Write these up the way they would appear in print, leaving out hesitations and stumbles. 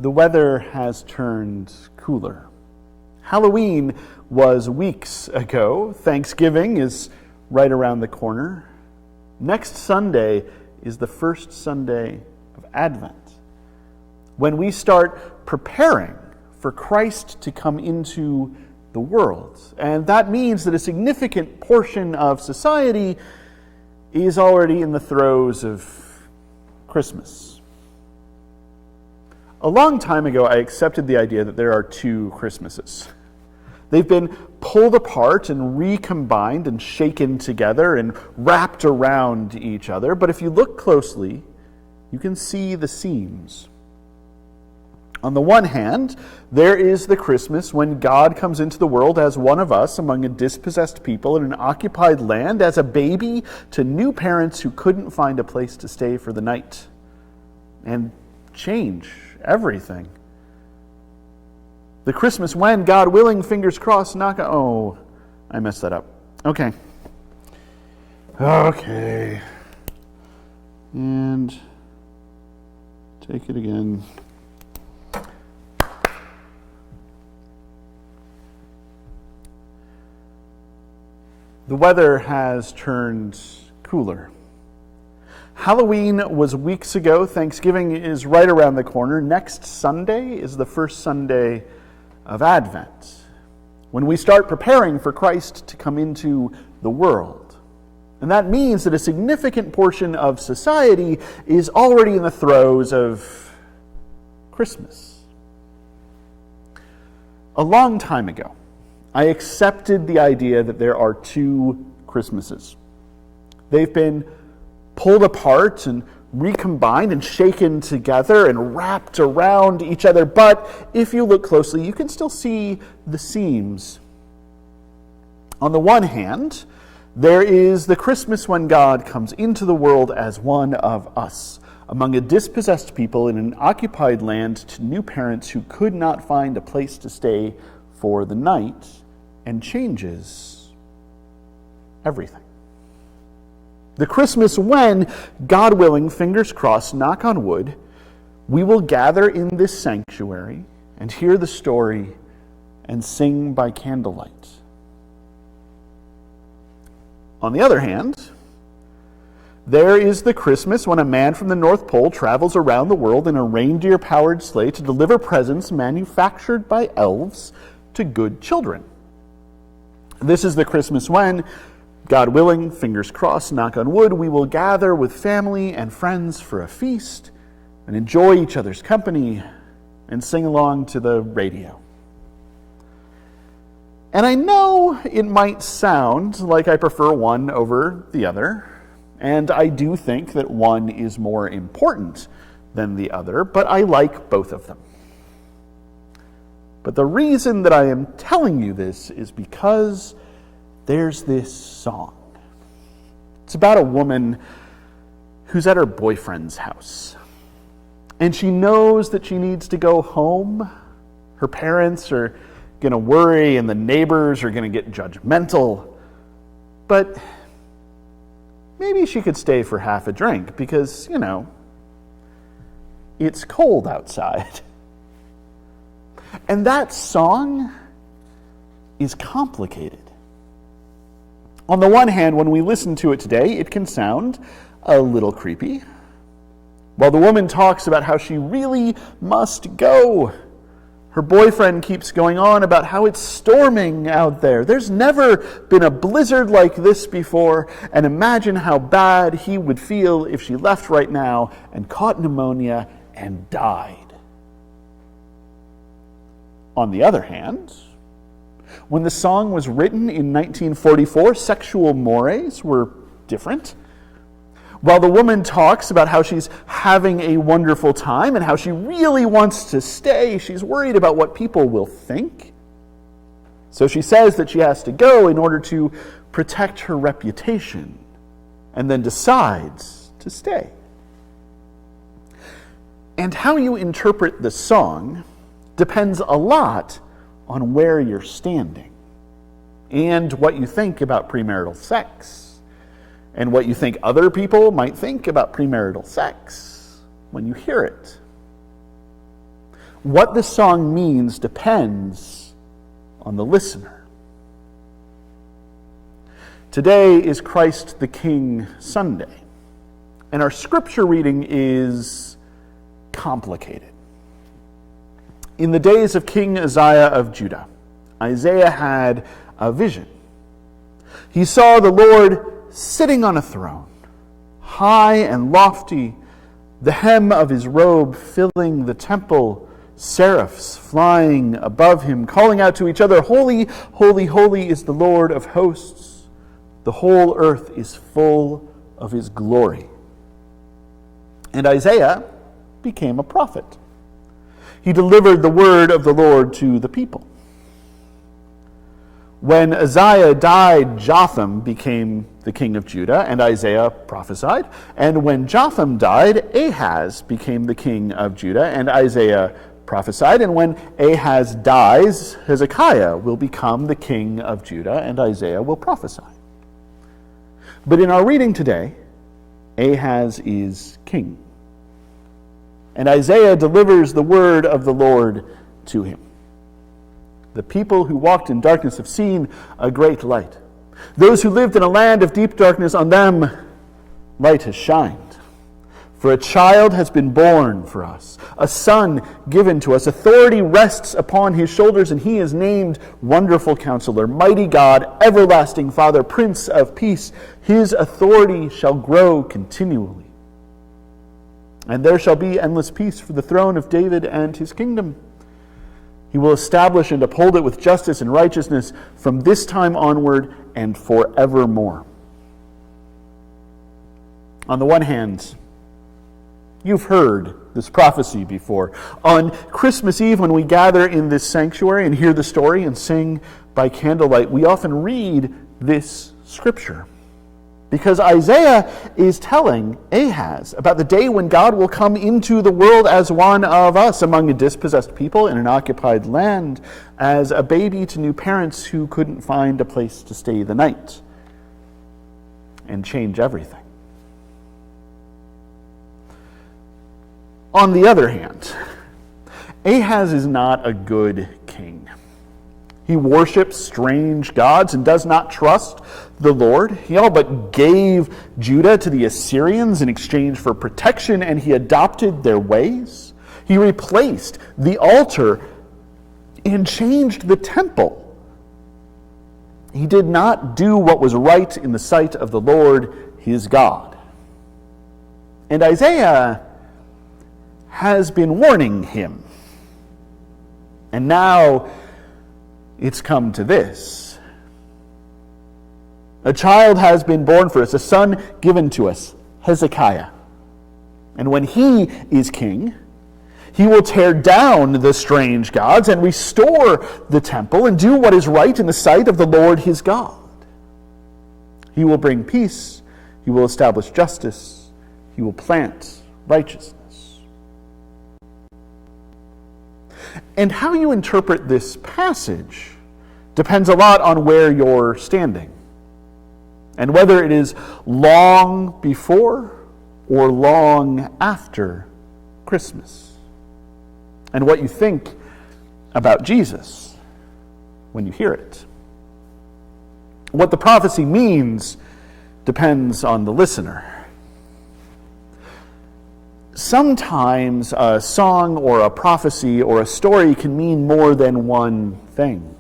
The weather has turned cooler. Halloween was weeks ago. Thanksgiving is right around the corner. Next Sunday is the first Sunday of Advent, when we start preparing for Christ to come into the world. And that means that a significant portion of society is already in the throes of Christmas. A long time ago, I accepted the idea that there are two Christmases. They've been pulled apart and recombined and shaken together and wrapped around each other. But if you look closely, you can see the seams. On the one hand, there is the Christmas when God comes into the world as one of us among a dispossessed people in an occupied land, as a baby to new parents who couldn't find a place to stay for the night, and change everything. The Christmas when, God willing, fingers crossed, oh, I messed that up. Okay. And take it again. The weather has turned cooler. Halloween was weeks ago. Thanksgiving is right around the corner. Next Sunday is the first Sunday of Advent, when we start preparing for Christ to come into the world. And that means that a significant portion of society is already in the throes of Christmas. A long time ago, I accepted the idea that there are two Christmases. They've been pulled apart and recombined and shaken together and wrapped around each other. But if you look closely, you can still see the seams. On the one hand, there is the Christmas when God comes into the world as one of us, among a dispossessed people in an occupied land to new parents who could not find a place to stay for the night, and changes everything. The Christmas when, God willing, fingers crossed, knock on wood, we will gather in this sanctuary and hear the story and sing by candlelight. On the other hand, there is the Christmas when a man from the North Pole travels around the world in a reindeer-powered sleigh to deliver presents manufactured by elves to good children. This is the Christmas when, God willing, fingers crossed, knock on wood, we will gather with family and friends for a feast and enjoy each other's company and sing along to the radio. And I know it might sound like I prefer one over the other, and I do think that one is more important than the other, but I like both of them. But the reason that I am telling you this is because there's this song. It's about a woman who's at her boyfriend's house. And she knows that she needs to go home. Her parents are going to worry and the neighbors are going to get judgmental. But maybe she could stay for half a drink because, it's cold outside. And that song is complicated. On the one hand, when we listen to it today, it can sound a little creepy. While the woman talks about how she really must go, her boyfriend keeps going on about how it's storming out there. There's never been a blizzard like this before, and imagine how bad he would feel if she left right now and caught pneumonia and died. On the other hand, when the song was written in 1944, sexual mores were different. While the woman talks about how she's having a wonderful time and how she really wants to stay, she's worried about what people will think. So she says that she has to go in order to protect her reputation, and then decides to stay. And how you interpret the song depends a lot on where you're standing and what you think about premarital sex and what you think other people might think about premarital sex when you hear it. What the song means depends on the listener. Today is Christ the King Sunday, and our scripture reading is complicated. In the days of King Uzziah of Judah, Isaiah had a vision. He saw the Lord sitting on a throne, high and lofty, the hem of his robe filling the temple, seraphs flying above him, calling out to each other, "Holy, holy, holy is the Lord of hosts. The whole earth is full of his glory." And Isaiah became a prophet. He delivered the word of the Lord to the people. When Uzziah died, Jotham became the king of Judah, and Isaiah prophesied. And when Jotham died, Ahaz became the king of Judah, and Isaiah prophesied. And when Ahaz dies, Hezekiah will become the king of Judah, and Isaiah will prophesy. But in our reading today, Ahaz is king. And Isaiah delivers the word of the Lord to him. The people who walked in darkness have seen a great light. Those who lived in a land of deep darkness, on them light has shined. For a child has been born for us, a son given to us. Authority rests upon his shoulders, and he is named Wonderful Counselor, Mighty God, Everlasting Father, Prince of Peace. His authority shall grow continually. And there shall be endless peace for the throne of David and his kingdom. He will establish and uphold it with justice and righteousness from this time onward and forevermore. On the one hand, you've heard this prophecy before. On Christmas Eve, when we gather in this sanctuary and hear the story and sing by candlelight, we often read this scripture. Because Isaiah is telling Ahaz about the day when God will come into the world as one of us, among a dispossessed people in an occupied land, as a baby to new parents who couldn't find a place to stay the night, and change everything. On the other hand, Ahaz is not a good king. He worships strange gods and does not trust the Lord. He all but gave Judah to the Assyrians in exchange for protection, and he adopted their ways. He replaced the altar and changed the temple. He did not do what was right in the sight of the Lord his God. And Isaiah has been warning him. And now it's come to this. A child has been born for us, a son given to us, Hezekiah. And when he is king, he will tear down the strange gods and restore the temple and do what is right in the sight of the Lord his God. He will bring peace, he will establish justice, he will plant righteousness. And how you interpret this passage depends a lot on where you're standing, and whether it is long before or long after Christmas, and what you think about Jesus when you hear it. What the prophecy means depends on the listener. Sometimes a song or a prophecy or a story can mean more than one thing.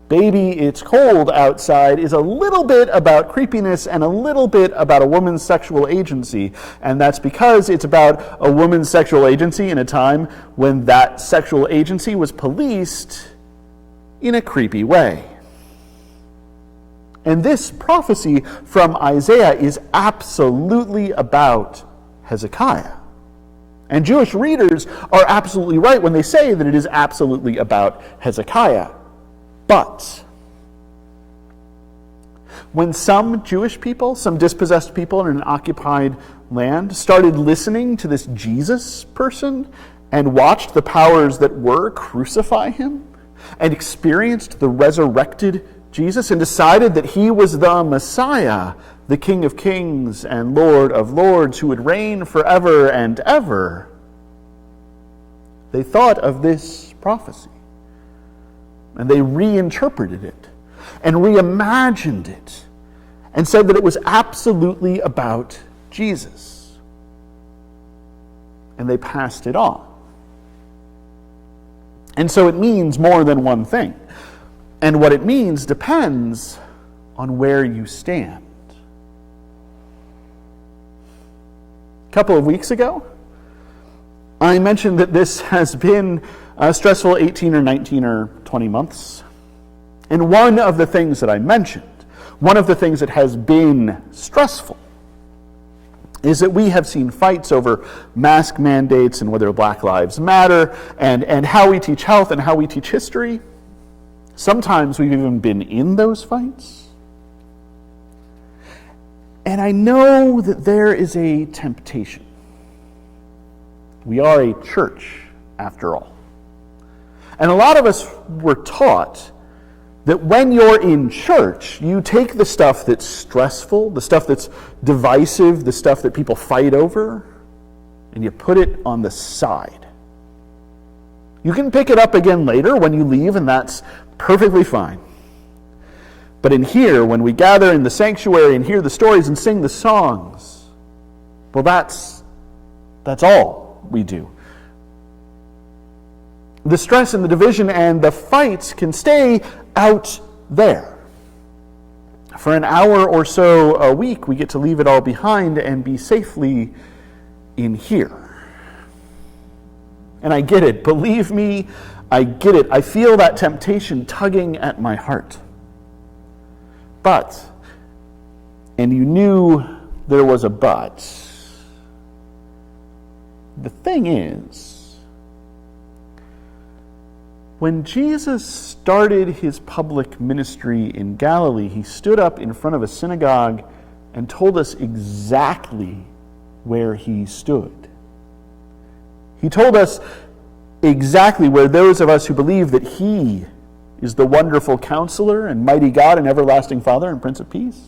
Baby, It's Cold Outside is a little bit about creepiness and a little bit about a woman's sexual agency. And that's because it's about a woman's sexual agency in a time when that sexual agency was policed in a creepy way. And this prophecy from Isaiah is absolutely about Hezekiah. And Jewish readers are absolutely right when they say that it is absolutely about Hezekiah. But when some Jewish people, some dispossessed people in an occupied land, started listening to this Jesus person and watched the powers that were crucify him and experienced the resurrected Jesus and decided that he was the Messiah, the King of Kings and Lord of Lords, who would reign forever and ever, They thought of this prophecy, and they reinterpreted it and reimagined it and said that it was absolutely about Jesus. And they passed it on. And so it means more than one thing. And what it means depends on where you stand. A couple of weeks ago, I mentioned that this has been a stressful 18 or 19 or 20 months. And one of the things that I mentioned, one of the things that has been stressful, is that we have seen fights over mask mandates and whether Black Lives Matter and how we teach health and how we teach history. Sometimes we've even been in those fights. And I know that there is a temptation. We are a church, after all. And a lot of us were taught that when you're in church, you take the stuff that's stressful, the stuff that's divisive, the stuff that people fight over, and you put it on the side. You can pick it up again later when you leave, and that's perfectly fine. But in here, when we gather in the sanctuary and hear the stories and sing the songs, well, that's all we do. The stress and the division and the fights can stay out there. For an hour or so a week, we get to leave it all behind and be safely in here. And I get it. Believe me, I get it. I feel that temptation tugging at my heart. But, and you knew there was a but, the thing is, when Jesus started his public ministry in Galilee, he stood up in front of a synagogue and told us exactly where he stood. He told us exactly where those of us who believe that he is the wonderful Counselor and mighty God and everlasting Father and Prince of Peace,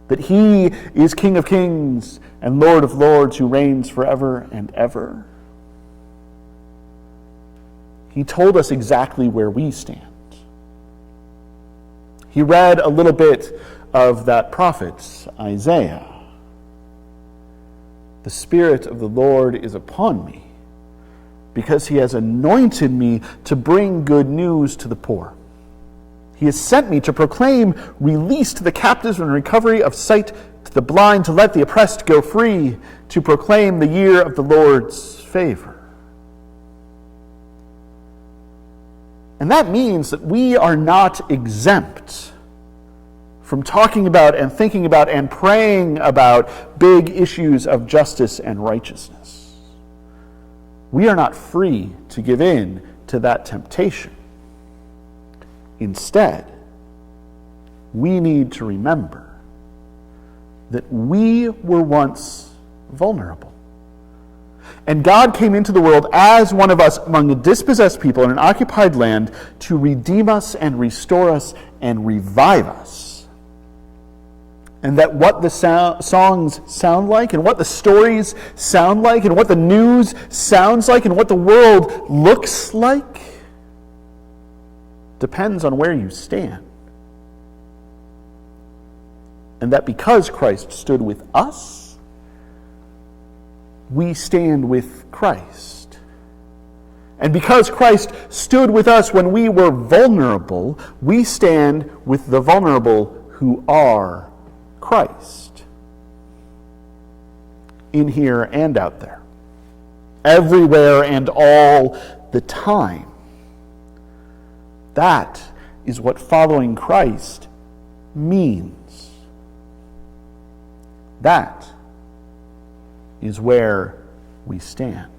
that he is King of Kings and Lord of Lords who reigns forever and ever. He told us exactly where we stand. He read a little bit of that prophet, Isaiah. The Spirit of the Lord is upon me, because he has anointed me to bring good news to the poor. He has sent me to proclaim release to the captives and recovery of sight to the blind, to let the oppressed go free, to proclaim the year of the Lord's favor. And that means that we are not exempt from talking about and thinking about and praying about big issues of justice and righteousness. We are not free to give in to that temptation. Instead, we need to remember that we were once vulnerable. And God came into the world as one of us among a dispossessed people in an occupied land to redeem us and restore us and revive us. And that what the songs sound like and what the stories sound like and what the news sounds like and what the world looks like depends on where you stand. And that because Christ stood with us, we stand with Christ. And because Christ stood with us when we were vulnerable, we stand with the vulnerable who are Christ. In here and out there. Everywhere and all the time. That is what following Christ means. That is where we stand.